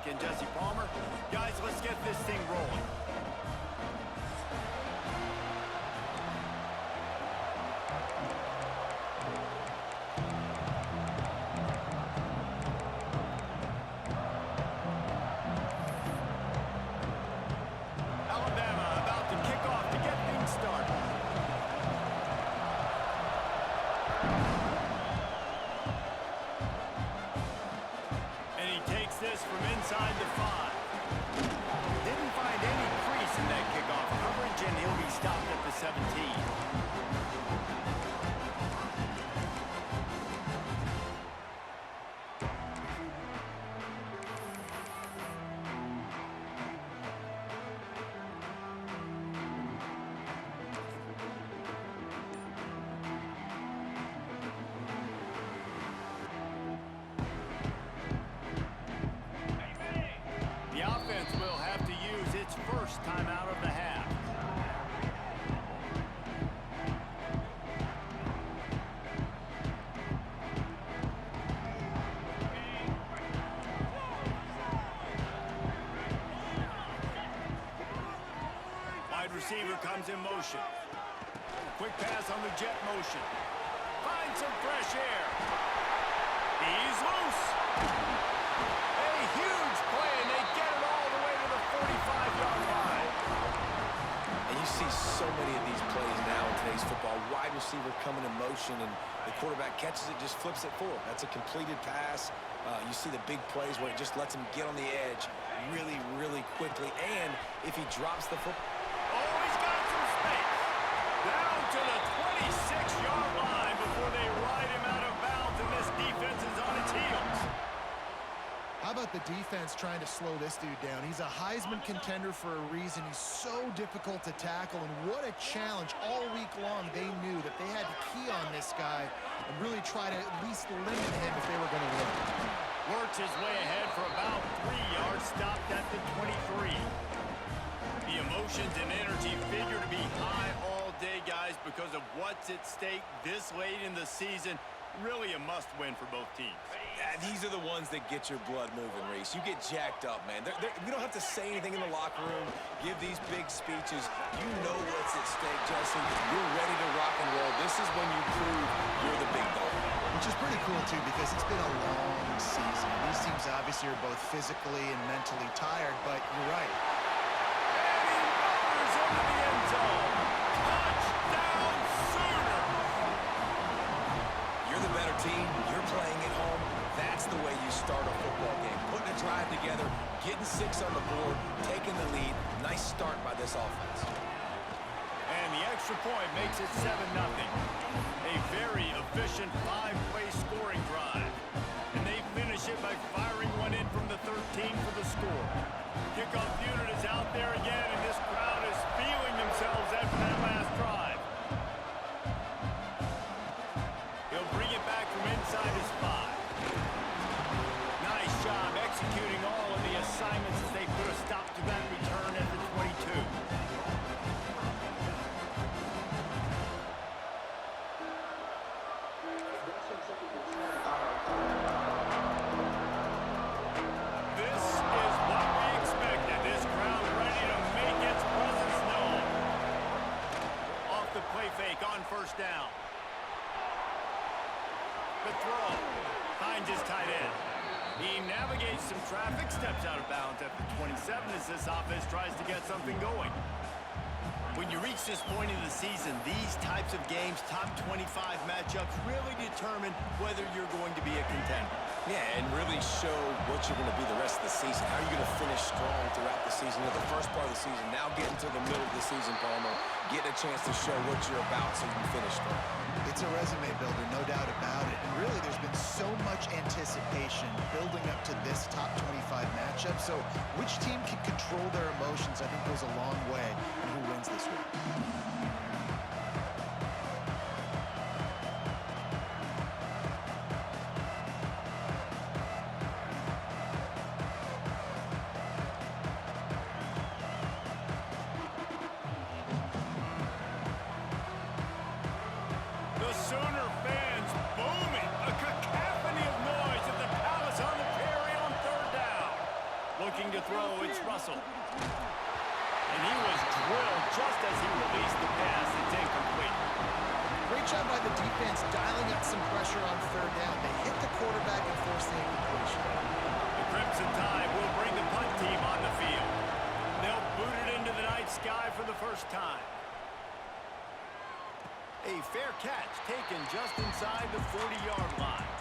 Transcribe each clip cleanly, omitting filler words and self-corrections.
in, Jesse Palmer. Guys, let's get this thing rolling. Alabama about to kick off to get things started. And he takes this from inside the 5. Didn't find any crease in that kickoff coverage, and he'll be stopped at the 17. The offense will have to use its first timeout of the half. Wide receiver comes in motion. Quick pass on the jet motion. Finds some fresh air. He's loose. A huge play, and they get it all the way to the 45-yard line. And you see so many of these plays now in today's football. Wide receiver coming in motion, and the quarterback catches it, just flips it forward. That's a completed pass. You see the big plays where it just lets him get on the edge really, really quickly. And if he drops the football... Oh, he's got some space. Down to the 26-yard line before they ride him out of bounds, and this defense is on its heels. How about the defense trying to slow this dude down? He's a Heisman contender for a reason. He's so difficult to tackle, and what a challenge all week long. They knew that they had to key on this guy and really try to at least limit him if they were going to win. Works his way ahead for about 3 yards, stopped at the 23. The emotions and energy figure to be high all day, guys, because of what's at stake this late in the season. Really a must-win for both teams. Yeah, these are the ones that get your blood moving, Reese. You get jacked up, man. We don't have to say anything in the locker room, give these big speeches. You know what's at stake, Jesse. You're ready to rock and roll. This is when you prove you're the big dog. Which is pretty cool, too, because it's been a long season. These teams obviously are both physically and mentally tired, but you're right. And he runs into the end zone. Touchdown, Sooners! You're the better team. You're playing at home. That's the way you start a football game. Putting a drive together, getting 6 on the board, taking the lead. Nice start by this offense. And the extra point makes it 7-0. A very efficient 5-play scoring drive. And they finish it by firing one in from the 13 for the score. Kickoff unit is out there again, and this crowd is feeling themselves after that last drive. He'll bring it back from inside his 5. Nice job executing all of the assignments as they put a stop to that return at the 22. This is what we expected. This crowd ready to make its presence known. Off the play fake on first down. The throw finds his tight end. He navigates some traffic, steps out of bounds at the 27 as this offense tries to get something going. When you reach this point in the season, these types of games, top 25 matchups, really determine whether you're going to be a contender. Yeah, and really show what you're going to be the rest of the season. How are you going to finish strong throughout the season? You know, the first part of the season, now getting to the middle of the season, Palmer, getting a chance to show what you're about so you can finish strong. It's a resume builder, no doubt about it. And really, there's been so much anticipation building up to this top 25 matchup. So which team can control their emotions, I think, goes a long way in who wins this week. The Sooner fans booming, a cacophony of noise at the Palace on the Prairie on third down. Looking to throw, it's Russell. And he was drilled just as he released the pass. It's incomplete. Great job by the defense dialing up some pressure on third down. They hit the quarterback and forced the incompletion. The Crimson Tide will bring the punt team on the field. They'll boot it into the night sky for the first time. A fair catch taken just inside the 40-yard line.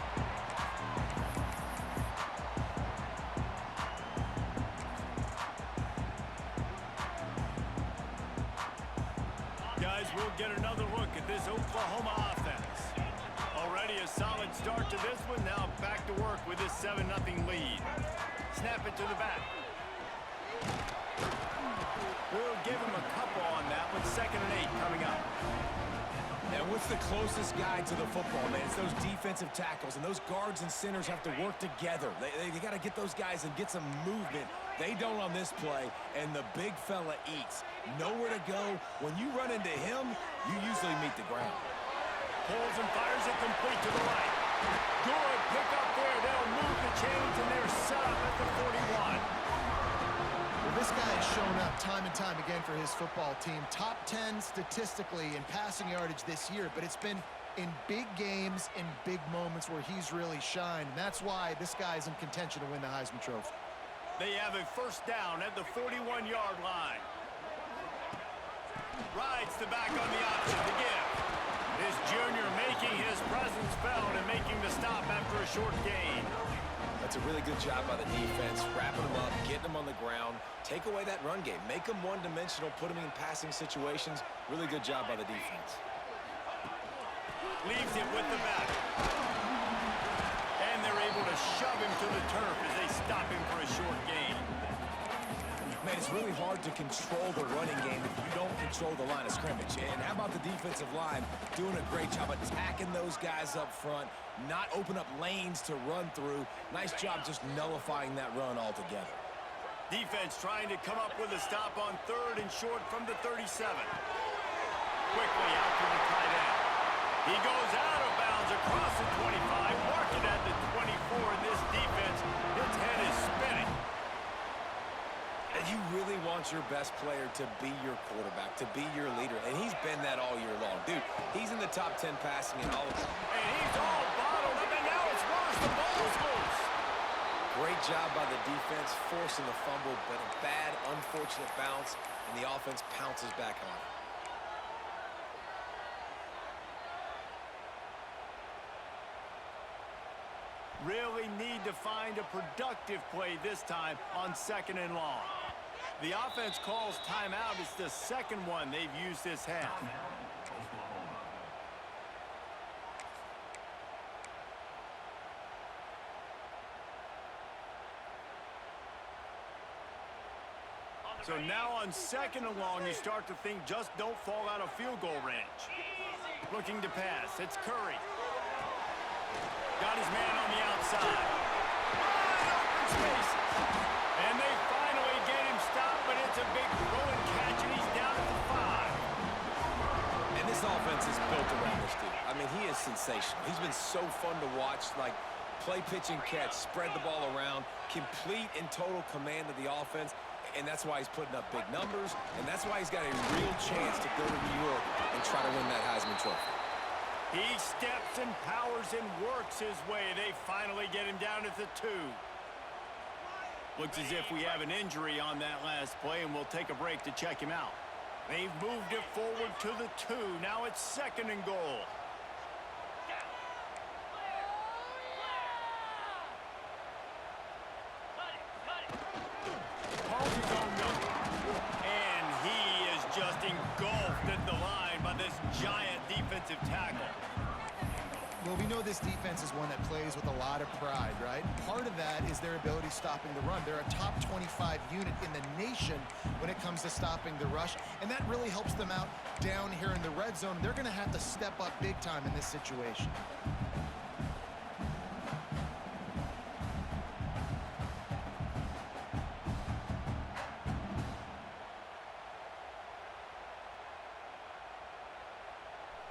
Guys, we'll get another look at this Oklahoma offense. Already a solid start to this one. Now back to work with this 7-0 lead. Snap it to the back. We'll give him a couple on that one. 2nd and 8 coming up. And what's the closest guy to the football, man? It's those defensive tackles, and those guards and centers have to work together. They got to get those guys and get some movement. They don't on this play, and the big fella eats. Nowhere to go. When you run into him, you usually meet the ground. Pulls and fires it complete to the right. Good pick up there. They'll move the chains, and they're set up at the 41. Well, this guy has shown up time and time again for his football team. Top 10 statistically in passing yardage this year, but it's been in big games, in big moments where he's really shined. And that's why this guy's in contention to win the Heisman Trophy. They have a first down at the 41-yard line. Rides the back on the option to give. This junior making his presence felt and making the stop after a short gain. That's a really good job by the defense, wrapping them up, getting them on the ground, take away that run game, make them one-dimensional, put them in passing situations. Really good job by the defense. Leaves it with the back. And they're able to shove him to the turf as they stop him for a short gain. Man, it's really hard to control the running game if you don't control the line of scrimmage. And how about the defensive line doing a great job attacking those guys up front, not open up lanes to run through. Nice job just nullifying that run altogether. Defense trying to come up with a stop on 3rd and short from the 37. Quickly out to the tight end. He goes out of bounds across the 25, marking at the 24, and this defense, its head is spinning. And you really want your best player to be your quarterback, to be your leader, and he's been that all year long. Dude, he's in the top 10 passing in all of them. And he's all bottled up, and now it's worse. The ball's loose. Great job by the defense, forcing the fumble, but a bad, unfortunate bounce, and the offense pounces back on it. Really need to find a productive play this time on 2nd and long. The offense calls timeout. It's the second one they've used this half. So now on 2nd and long, you start to think just don't fall out of field goal range. Looking to pass. It's Curry. Got his man on the outside. Wide open spaces. And they finally get him stopped, but it's a big throw and catch, and he's down at the 5. And this offense is built around this dude. I mean, he is sensational. He's been so fun to watch, like play, pitch, and catch, spread the ball around, complete and total command of the offense. And that's why he's putting up big numbers, and that's why he's got a real chance to go to New York and try to win that Heisman Trophy. He steps and powers and works his way. They finally get him down at the 2. Looks as if we have an injury on that last play, and we'll take a break to check him out. They've moved it forward to the 2. Now it's 2nd and goal. Calls his own number. And he is just engulfed at the line by this giant defensive tackle. Well, we know this defense is one that plays with a lot of pride, right? Part of that is their ability stopping the run. They're a top 25 unit in the nation when it comes to stopping the rush, and that really helps them out down here in the red zone. They're going to have to step up big time in this situation.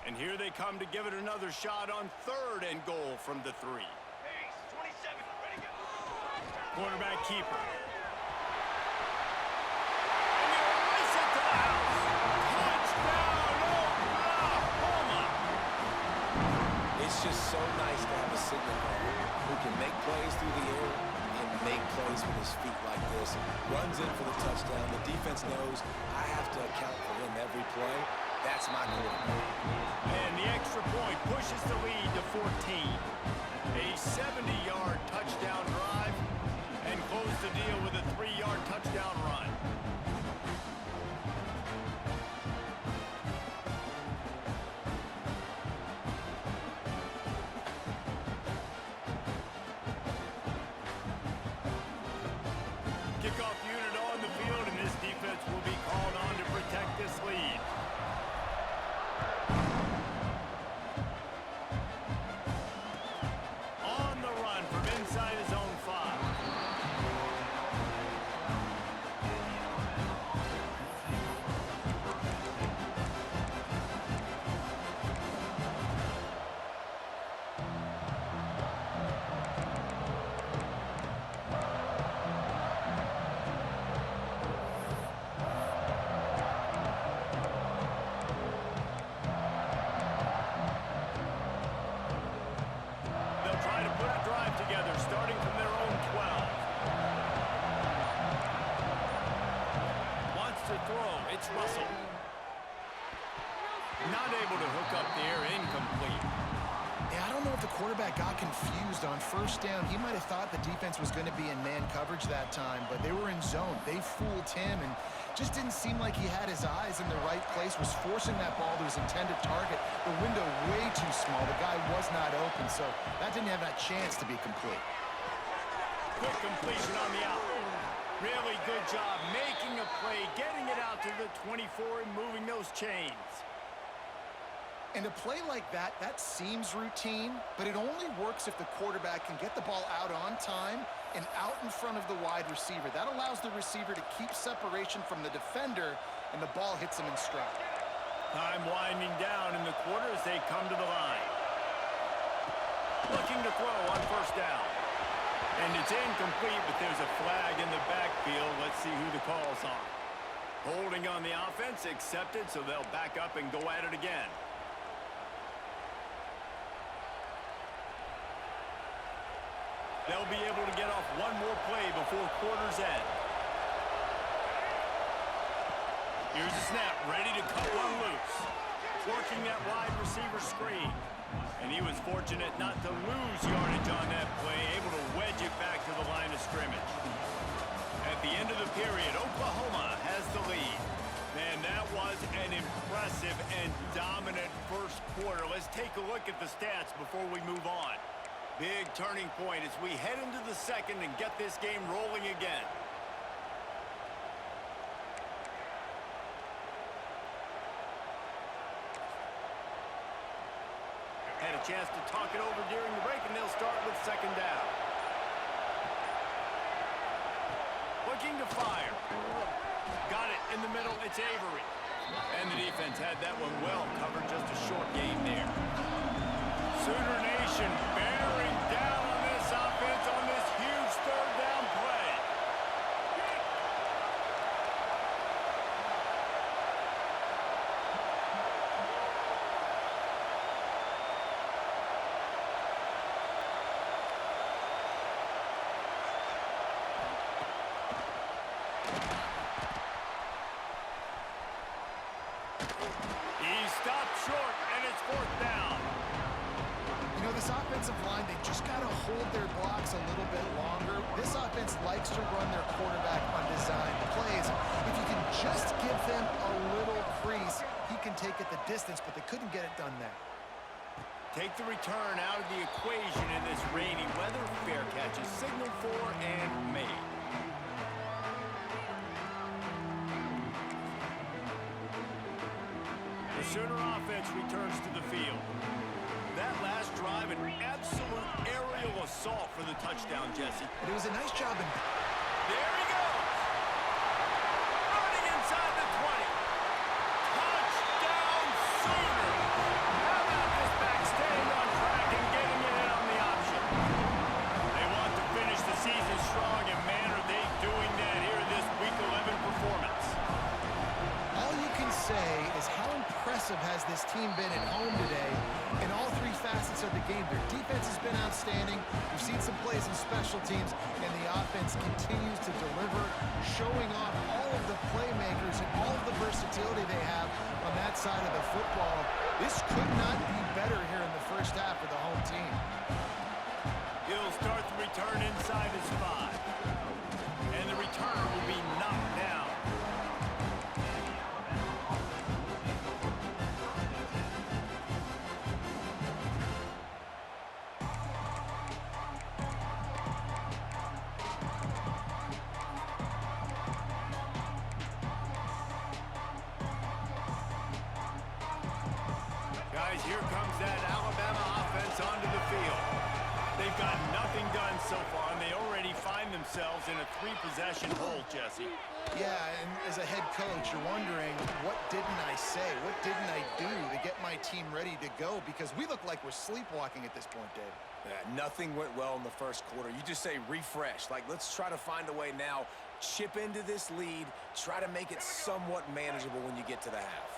And here they come to give it another shot on 3rd and goal from the 3. Quarterback keeper. just so nice to have a signal guard who can make plays through the air and make plays with his feet like this. Runs in for the touchdown. The defense knows I have to account for him every play. That's my quarterback. And the extra point pushes the lead to 14. A 70-yard touchdown drive and close the deal with a 3-yard touchdown run. Kickoff unit on the field, and this defense will be called on to protect this lead. On the run from inside his own 5. They'll try to put a drive together, starting from their own 12. Wants to throw. It's Russell. Not able to hook up there. Incomplete. Yeah, I don't know if the quarterback got confused on first down. He might have thought the defense was going to be in man coverage that time, but they were in zone. They fooled him and just didn't seem like he had his eyes in the right place, was forcing that ball to his intended target. The window way too small. The guy was not open, so that didn't have that chance to be complete. Quick completion on the out. Really good job making a play, getting it out to the 24 and moving those chains. And a play like that, that seems routine, but it only works if the quarterback can get the ball out on time and out in front of the wide receiver. That allows the receiver to keep separation from the defender, and the ball hits him in stride. Time winding down in the quarter as they come to the line. Looking to throw on first down. And it's incomplete, but there's a flag in the backfield. Let's see who the call's on. Holding on the offense, accepted, so they'll back up and go at it again. They'll be able to get off one more play before quarter's end. Here's a snap, ready to cut one loose. Working that wide receiver screen. And he was fortunate not to lose yardage on that play, able to wedge it back to the line of scrimmage. At the end of the period, Oklahoma has the lead. Man, that was an impressive and dominant first quarter. Let's take a look at the stats before we move on. Big turning point as we head into the second and get this game rolling again. Had a chance to talk it over during the break, and they'll start with second down. Looking to fire. Got it in the middle. It's Avery. And the defense had that one well covered. Just a short game there. Sooner Nation bearing down on this offense on this huge third down play. He stopped short, and it's fourth down. You know, this offensive line, they just got to hold their blocks a little bit longer. This offense likes to run their quarterback on design plays. If you can just give them a little crease, he can take it the distance, but they couldn't get it done there. Take the return out of the equation in this rainy weather. Fair catch is signaled for and made. The Sooner offense returns to the field. That last drive, an absolute aerial assault for the touchdown, Jesse. But it was a nice job in... There he goes! Running inside the 20. Touchdown, Sooner! How about this back staying on track and getting it in on the option? They want to finish the season strong, and man, are they doing that here in this Week 11 performance. All you can say is how impressive has this team been at home today in all three facets of the game. Their defense has been outstanding. We've seen some plays in special teams, and the offense continues to deliver, showing off all of the playmakers and all of the versatility they have on that side of the football. This could not be better here in the first half for the home team. He'll start the return inside his 5. And the returner will be knocked down. Guys, here comes that Alabama offense onto the field. They've got nothing done so far, and they already find themselves in a 3-possession hole, Jesse. Yeah, and as a head coach, you're wondering, what didn't I say? What didn't I do to get my team ready to go? Because we look like we're sleepwalking at this point, Dave. Yeah, nothing went well in the first quarter. You just say refresh. Like, let's try to find a way now. Chip into this lead. Try to make it somewhat manageable when you get to the half.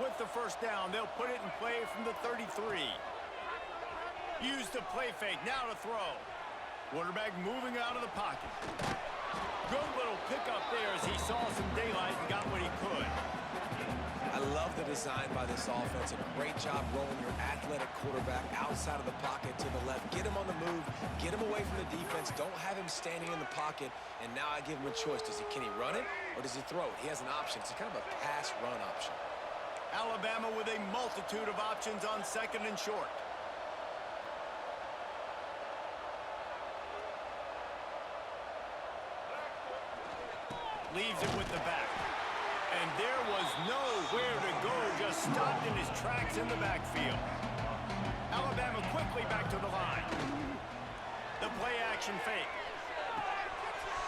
With the first down, they'll put it in play from the 33. Use the play fake, now to throw. Quarterback moving out of the pocket. Good little pickup there as he saw some daylight and got what he could. I love the design by this offense. A great job rolling your athletic quarterback outside of the pocket to the left. Get him on the move. Get him away from the defense. Don't have him standing in the pocket. And now I give him a choice. Can he run it or does he throw it? He has an option. It's kind of a pass-run option. Alabama with a multitude of options on 2nd and short. Leaves it with the back. And there was nowhere to go, just stopped in his tracks in the backfield. Alabama quickly back to the line. The play-action fake.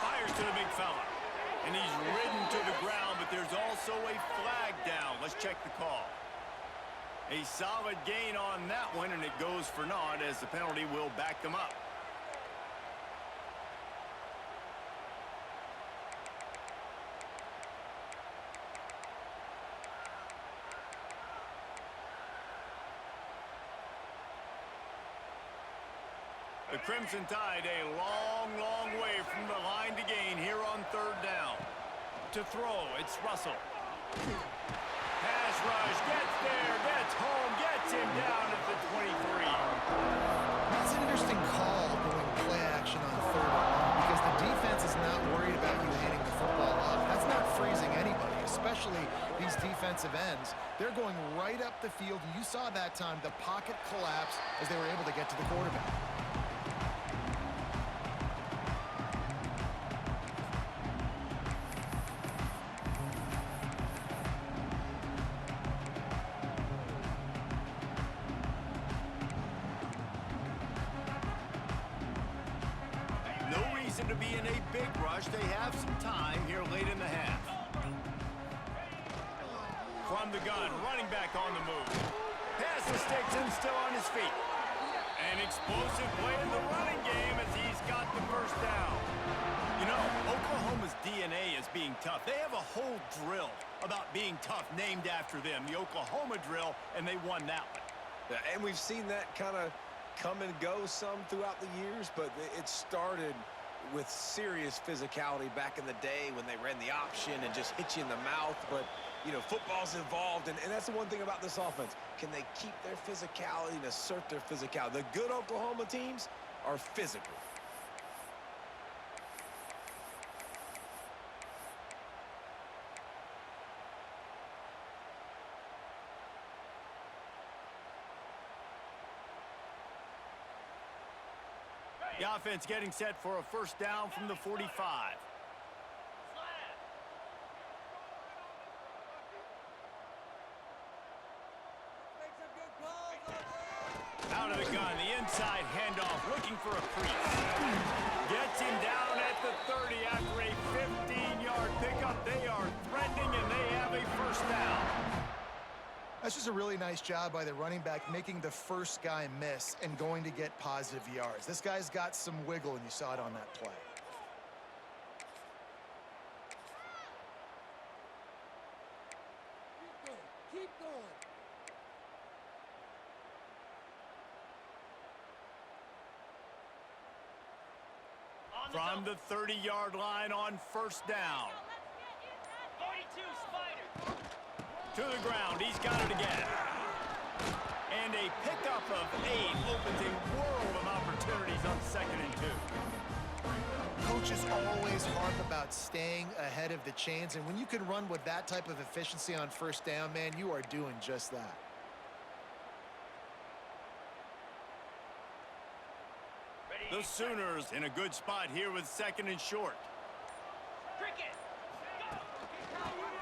Fires to the big fella. And he's ridden to the ground, but there's also a flag down. Let's check the call. A solid gain on that one, and it goes for naught as the penalty will back them up. The Crimson Tide a long, long way from the line to gain here on 3rd down. To throw, it's Russell. Pass rush, gets there, gets home, gets him down at the 23. That's an interesting call going play action on 3rd and long because the defense is not worried about you handing the football off. That's not freezing anybody, especially these defensive ends. They're going right up the field. You saw that time the pocket collapse as they were able to get to the quarterback. To be in a big rush, they have some time here late in the half. From the gun, running back on the move. Pass the sticks and still on his feet. An explosive play in the running game as he's got the first down. You know, Oklahoma's DNA is being tough. They have a whole drill about being tough named after them, the Oklahoma drill, and they won that one. Yeah, and we've seen that kind of come and go some throughout the years, but it started with serious physicality back in the day when they ran the option and just hit you in the mouth. But, you know, football's evolved, and that's the one thing about this offense. Can they keep their physicality and assert their physicality? The good Oklahoma teams are physical. The offense getting set for a first down from the 45. Out of the gun, the inside handoff, looking for a crease. Gets him down at the 30 after a 15-yard pickup. They are threatening, and they have a first down. That's just a really nice job by the running back making the first guy miss and going to get positive yards. This guy's got some wiggle, and you saw it on that play. Keep going. From the 30-yard line on first down. 42, Spider. To the ground. He's got it again. And a pickup of 8 opens a world of opportunities on 2nd and 2. Coaches always harp about staying ahead of the chains, and when you can run with that type of efficiency on first down, man, you are doing just that. The Sooners in a good spot here with 2nd and short. Cricket.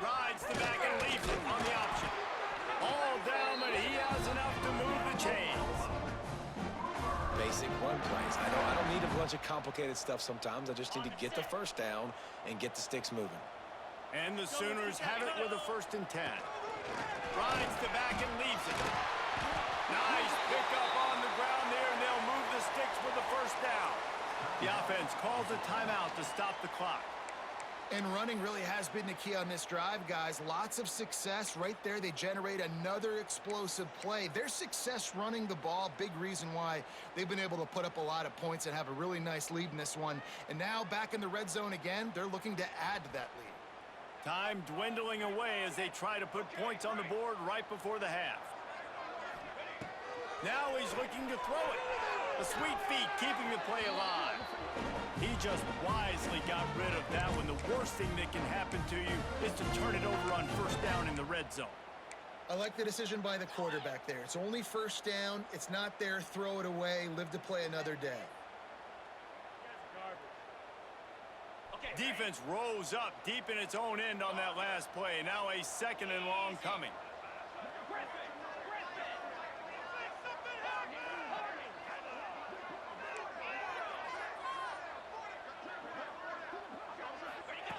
Rides the back and leaves it on the option. All down, but he has enough to move the chains. Basic run plays. I don't need a bunch of complicated stuff sometimes. I just need to get the first down and get the sticks moving. And the Sooners have it with a 1st and 10. Rides the back and leaves it. Nice pickup on the ground there, and they'll move the sticks with the 1st down. The offense calls a timeout to stop the clock. And running really has been the key on this drive, guys. Lots of success right there. They generate another explosive play. Their success running the ball, big reason why they've been able to put up a lot of points and have a really nice lead in this one. And now back in the red zone again, they're looking to add to that lead. Time dwindling away as they try to put points on the board right before the half. Now he's looking to throw it. The sweet feet keeping the play alive. He just wisely got rid of that one. The worst thing that can happen to you is to turn it over on 1st down in the red zone. I like the decision by the quarterback there. It's only 1st down. It's not there. Throw it away. Live to play another day. Defense rose up deep in its own end on that last play. Now a 2nd and long coming.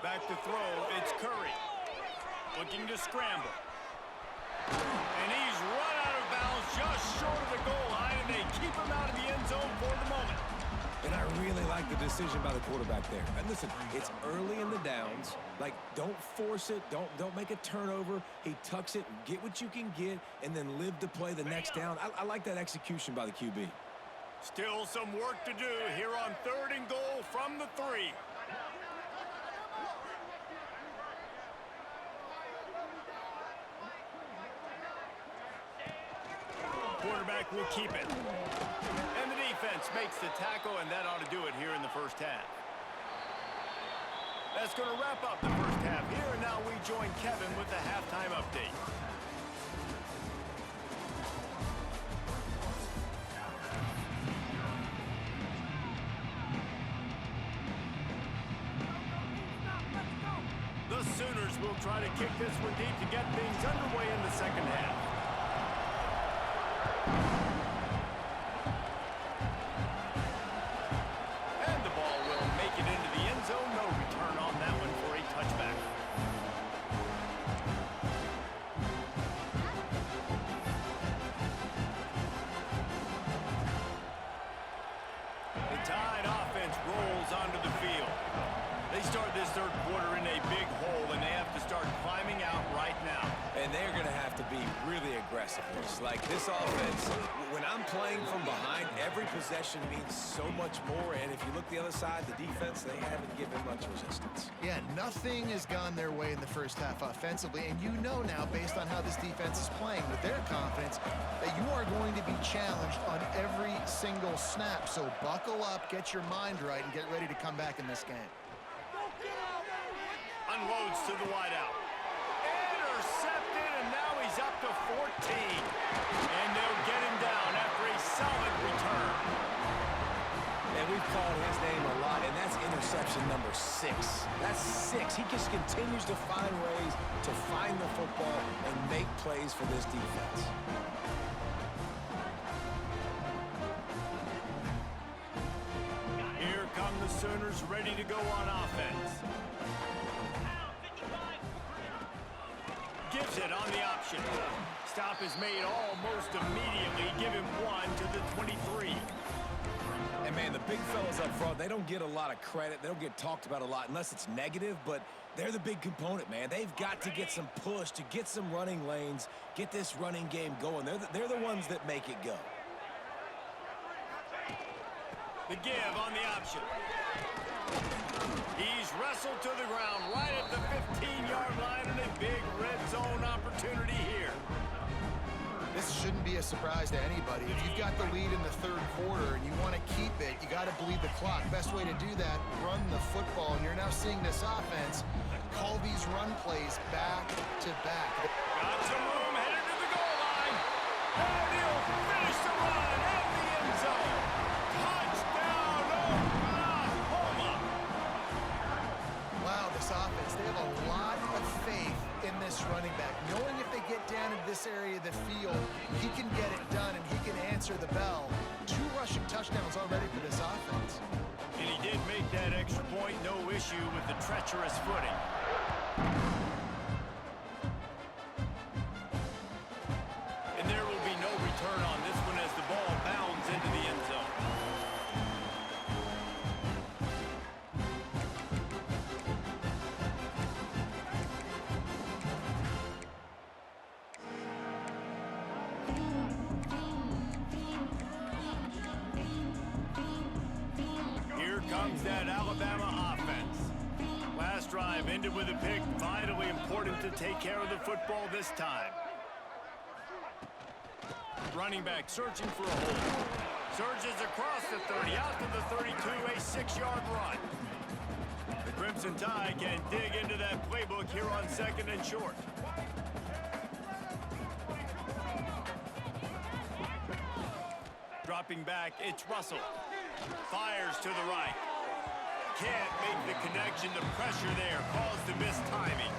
Back to throw, it's Curry. Looking to scramble. And he's run out of bounds just short of the goal line, and they keep him out of the end zone for the moment. And I really like the decision by the quarterback there. And listen, it's early in the downs. Like, don't force it. Don't make a turnover. He tucks it, get what you can get, and then live to play the next down. I like that execution by the QB. Still some work to do here on 3rd and goal from the 3. Quarterback will keep it. And the defense makes the tackle, and that ought to do it here in the 1st half. That's going to wrap up the 1st half here, and now we join Kevin with the halftime update. The Sooners will try to kick this one deep to get things underway in the 2nd half. And the ball will make it into the end zone. No return on that one for a touchback. The Tide offense rolls onto the field. They start this 3rd quarter in a big hole, and they have to start climbing out right now. And they're going to have to be really aggressive. Like this offense, when I'm playing from behind, every possession means so much more. And if you look the other side, the defense, they haven't given much resistance. Yeah, nothing has gone their way in the 1st half offensively. And you know now, based on how this defense is playing with their confidence, that you are going to be challenged on every single snap. So buckle up, get your mind right, and get ready to come back in this game. Unloads to the wideout. Intercepted, and now he's up to 14. And they'll get him down after a solid return. And we've called his name a lot, and that's interception number 6. That's 6. He just continues to find ways to find the football and make plays for this defense. Here come the Sooners ready to go on offense. Gives it on the option. Stop is made almost immediately. Give him 1 to the 23. And, man, the big fellas up front, they don't get a lot of credit. They don't get talked about a lot unless it's negative, but they're the big component, man. They've got to get some push, to get some running lanes, get this running game going. They're the ones that make it go. The give on the option. wrestled to the ground right at the 15-yard line, and a big red zone opportunity here. This shouldn't be a surprise to anybody. If you've got the lead in the third quarter and you want to keep it, you got to bleed the clock. Best way to do that, run the football. And you're now seeing this offense call these run plays back to back. Got some room, headed to the goal line. And he'll finish the run at the end zone. Touchdown, Oklahoma. Wow, this offense, they have a lot of faith in this running back. Knowing if they get down in this area of the field, he can get it done and he can answer the bell. 2 rushing touchdowns already for this offense. And he did make that extra point, no issue with the treacherous footing. And there will be no return on this one as the ball bounds into the end zone. Here comes that Alabama offense. Last drive ended with a pick. Vitally important to take care of the football this time. Running back searching for a hole. Surges across the 30, out to the 32, a 6-yard run. The Crimson Tide can dig into that playbook here on 2nd and short. Dropping back, it's Russell. Fires to the right. Can't make the connection. The pressure there caused the missed timing.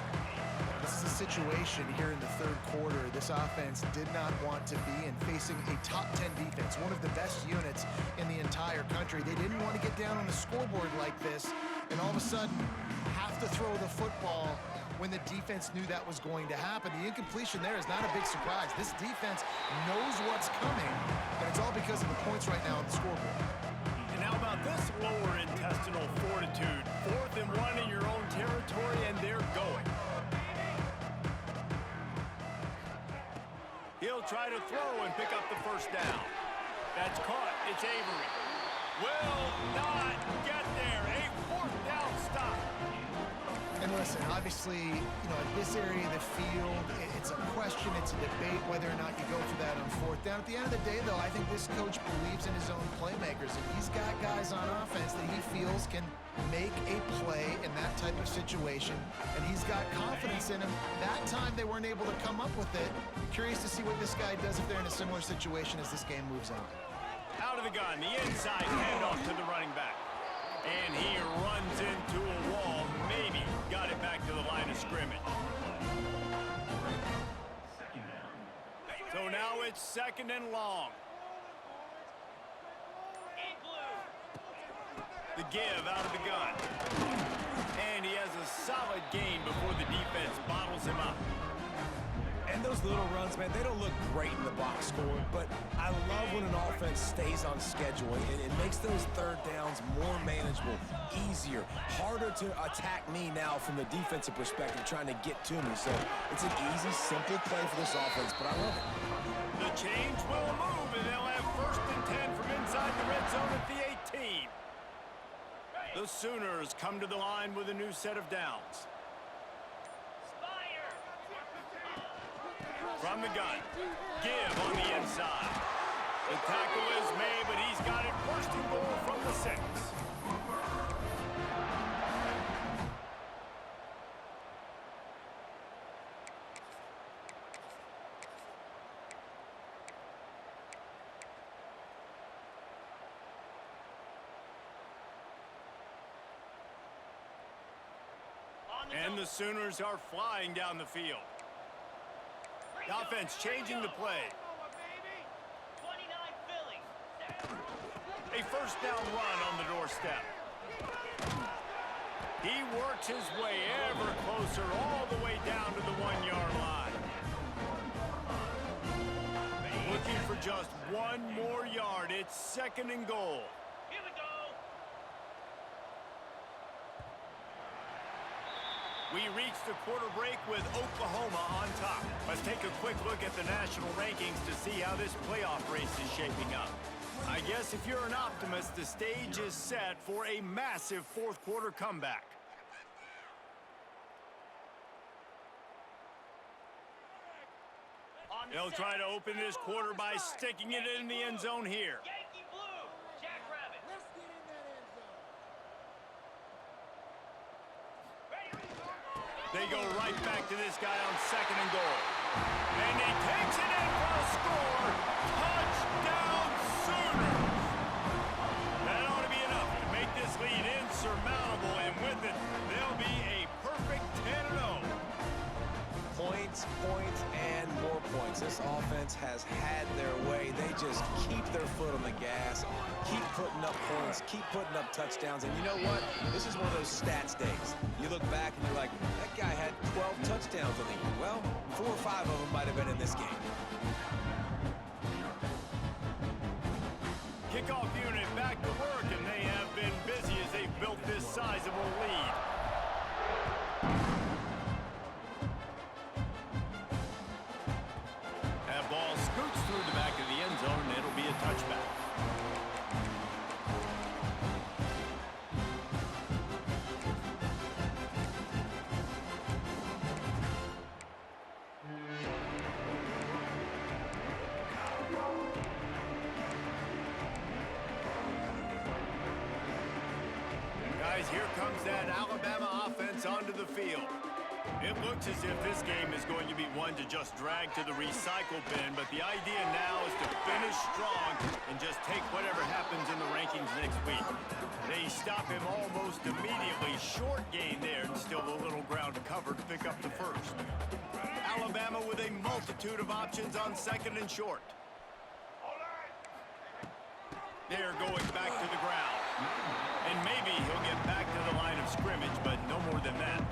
This is a situation here in the third quarter this offense did not want to be in, facing a top 10 defense, one of the best units in the entire country. They didn't want to get down on the scoreboard like this and all of a sudden have to throw the football when the defense knew that was going to happen. The incompletion there is not a big surprise. This defense knows what's coming, and it's all because of the points right now on the scoreboard. And how about this lower intestinal fortitude? 4th and 1 in your own territory, and they're going. He'll try to throw and pick up the first down. That's caught. It's Avery. Will not get there. A 4th down stop. And listen, obviously, at this area of the field, it's a question, it's a debate whether or not you go for that on 4th down. At the end of the day, though, I think this coach believes in his own playmakers, and he's got guys on offense that he feels can make a play in that type of situation, and he's got confidence in him. That time they weren't able to come up with it. Curious to see what this guy does if they're in a similar situation as this game moves on. Out of the gun, the inside handoff to the running back. And he runs into a wall, maybe got it back to the line of scrimmage. So now it's 2nd and long. The give out of the gun. And he has a solid gain before the defense bottles him up. And those little runs, man, they don't look great in the box score, but I love when an offense stays on schedule. It makes those 3rd downs more manageable, easier, harder to attack me now from the defensive perspective, trying to get to me. So it's an easy, simple play for this offense, but I love it. The change will move, and they'll have 1st and 10 from inside the red zone at the 18. The Sooners come to the line with a new set of downs. From the gun, give on the inside. The tackle is made, but he's got it 1st and goal from the 6. And the Sooners are flying down the field. The offense changing the play. 29 Philly. A 1st down run on the doorstep. He works his way ever closer all the way down to the 1-yard line. Looking for just 1 more yard. It's 2nd and goal. Here we go. We reach the quarter break with Oklahoma on top. Let's take a quick look at the national rankings to see how this playoff race is shaping up. I guess if you're an optimist, the stage is set for a massive 4th quarter comeback. They'll try to open this quarter by sticking it in the end zone here. Yankee Blue, Jackrabbit. They go right back to this guy on 2nd and goal. And he takes it in for a score. Touchdown Sooners! That ought to be enough to make this lead insurmountable, and with it, they'll be a perfect 10-0. Points, points, and more points. This offense has had their way. They just keep their foot on the gas, keep putting up points, keep putting up touchdowns. And you know what? This is one of those stats days. You look back and you're like, that guy had 12 touchdowns on the year. Well, 4 or 5 of them might have been in this game. Kickoff unit back to work, and they have been busy as they've built this sizable lead. That ball scoots through the back of the end zone, and it'll be a touchback. Guys, here comes that Alabama offense onto the field. It looks as if this game is going to be one to just drag to the recycle bin, but the idea now is to finish strong and just take whatever happens in the rankings next week. They stop him almost immediately. Short gain there, and still a little ground covered to pick up the first. Alabama with a multitude of options on 2nd and short. They're going back to the ground. And maybe he'll get back to the line of scrimmage, but no more than that.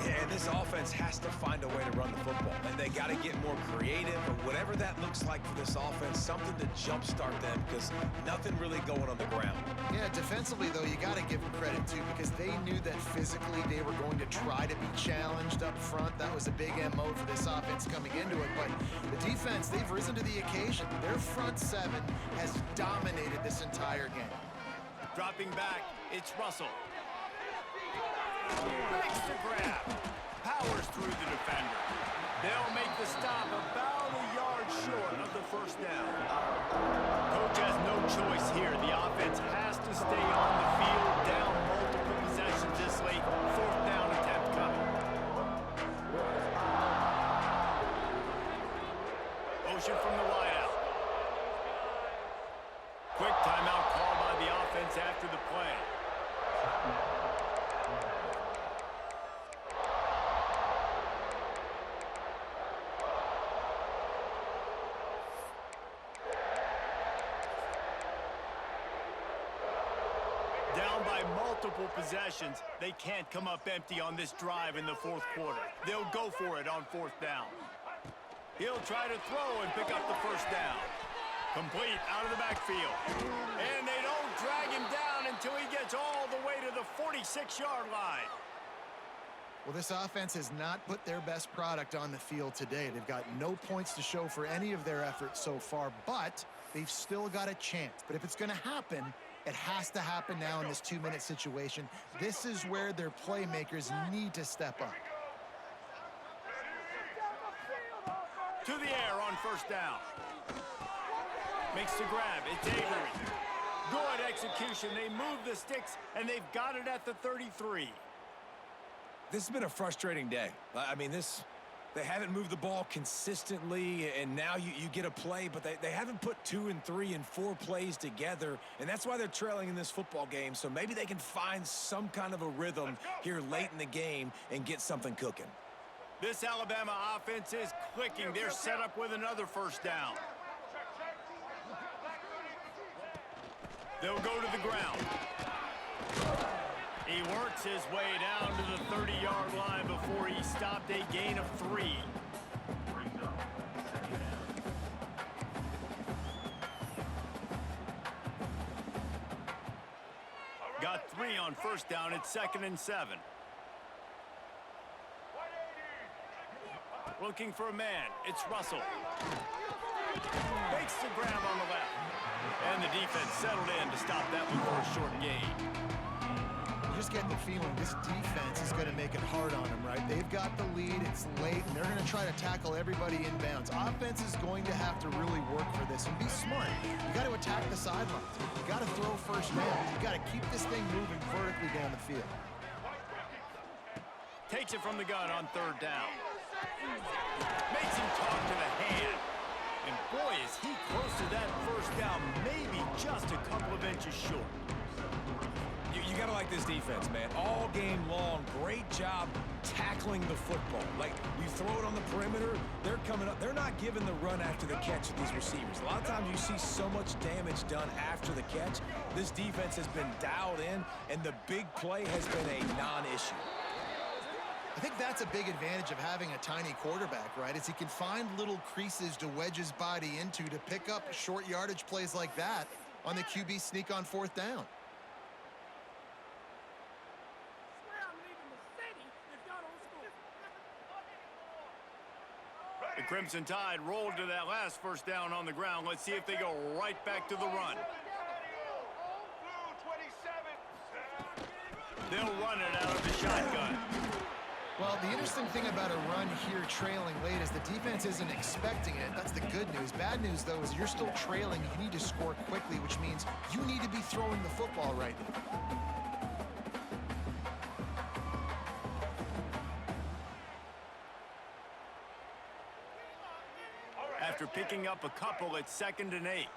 Yeah, and this offense has to find a way to run the football. And they got to get more creative, or whatever that looks like for this offense, something to jumpstart them, because nothing really going on the ground. Yeah, defensively, though, you got to give them credit, too, because they knew that physically they were going to try to be challenged up front. That was a big MO for this offense coming into it. But the defense, they've risen to the occasion. Their front 7 has dominated this entire game. Dropping back, it's Russell. Makes the grab. Powers through the defender. They'll make the stop about a yard short of the first down. Coach has no choice here. The offense has to stay on the field, down multiple possessions this late. 4th down attempt coming. Motion from the wideout. Quick timeout call by the offense after the play. Down by multiple possessions, they can't come up empty on this drive in the 4th quarter. They'll go for it on 4th down. He'll try to throw and pick up the first down. Complete out of the backfield. And they don't drag him down until he gets all the way to the 46-yard line. Well, this offense has not put their best product on the field today. They've got no points to show for any of their efforts so far, but they've still got a chance. But if it's going to happen, it has to happen now in this 2-minute situation. This is where their playmakers need to step up. To the air on 1st down. Makes the grab. It's Avery. Good execution. They move the sticks, and they've got it at the 33. This has been a frustrating day. I mean, they haven't moved the ball consistently, and now you get a play, but they haven't put 2 and 3 and 4 plays together, and that's why they're trailing in this football game. So maybe they can find some kind of a rhythm here late in the game and get something cooking. This Alabama offense is clicking. They're set up with another 1st down. They'll go to the ground. He works his way down to the 30-yard line before he stopped a gain of 3. Got 3 on 1st down. It's 2nd and 7. Looking for a man. It's Russell. Makes the grab on the left. And the defense settled in to stop that one for a short gain. just get the feeling this defense is going to make it hard on them, right? They've got the lead. It's late, and they're going to try to tackle everybody inbounds. Offense is going to have to really work for this and be smart. You got to attack the sidelines. You got to throw first down. You got to keep this thing moving vertically down the field. Takes it from the gun on third down. Makes him talk to the hand. And boy, is he close to that first down, maybe just a couple of inches short. You got to like this defense, man. All game long, great job tackling the football. Like, you throw it on the perimeter, they're coming up. They're not giving the run after the catch of these receivers. A lot of times you see so much damage done after the catch. This defense has been dialed in, and the big play has been a non-issue. I think that's a big advantage of having a tiny quarterback, right? Is he can find little creases to wedge his body into to pick up short yardage plays like that on the QB sneak on fourth down. The Crimson Tide rolled to that last first down on the ground. Let's see if they go right back to the run. They'll run it out of the shotgun. Well, the interesting thing about a run here trailing late is the defense isn't expecting it. That's the good news. Bad news, though, is you're still trailing. You need to score quickly, which means you need to be throwing the football right now. After picking up a couple, it's 2nd and 8.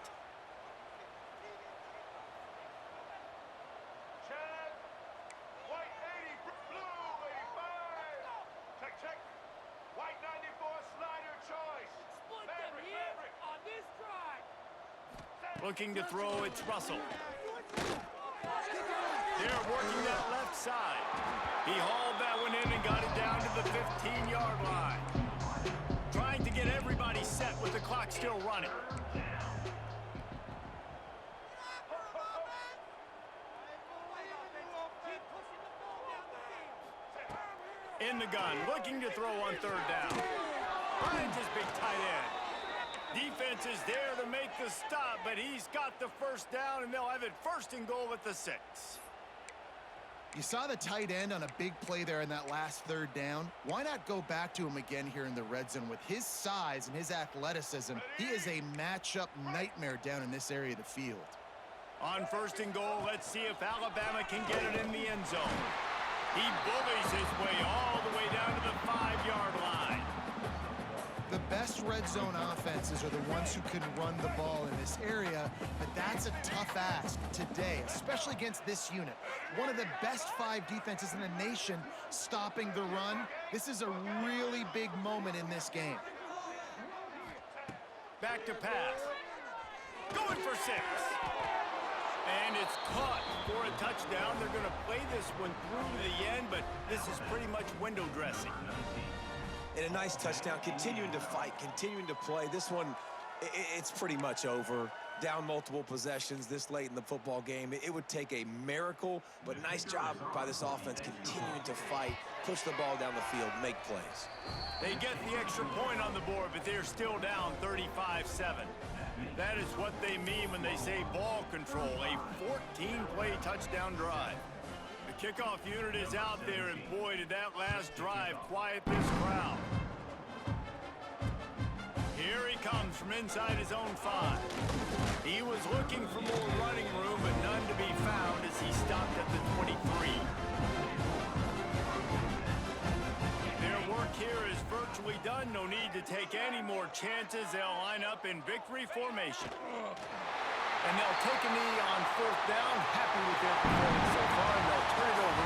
Looking to throw, it's Russell. They're working that left side. He hauled that one in and got it down to the 15-yard line. Trying to get everybody set with the clock still running. In the gun, looking to throw on third down. Finds his big tight end. Defense is there to make the stop, but he's got the first down, and they'll have it 1st and goal at the 6. You saw the tight end on a big play there in that last third down. Why not go back to him again here in the red zone? With his size and his athleticism, he is a matchup nightmare down in this area of the field. On 1st and goal, let's see if Alabama can get it in the end zone. He bullies his way all the way down to the 5-yard line. The best red zone offenses are the ones who can run the ball in this area, but that's a tough ask today, especially against this unit. One of the best 5 defenses in the nation stopping the run. This is a really big moment in this game. Back to pass. Going for 6. And it's caught for a touchdown. They're going to play this one through to the end, but this is pretty much window dressing. And a nice touchdown, continuing to fight, continuing to play. This one, it's pretty much over. Down multiple possessions this late in the football game. It would take a miracle, but nice job by this offense continuing to fight, push the ball down the field, make plays. They get the extra point on the board, but they're still down 35-7. That is what they mean when they say ball control, a 14-play touchdown drive. The kickoff unit is out there, and boy, did that last drive quiet this crowd. Here he comes from inside his own 5. He was looking for more running room, but none to be found as he stopped at the 23. Their work here is virtually done. No need to take any more chances. They'll line up in victory formation. And they'll take a knee on 4th down. Happy with their performance so far, and they'll turn it over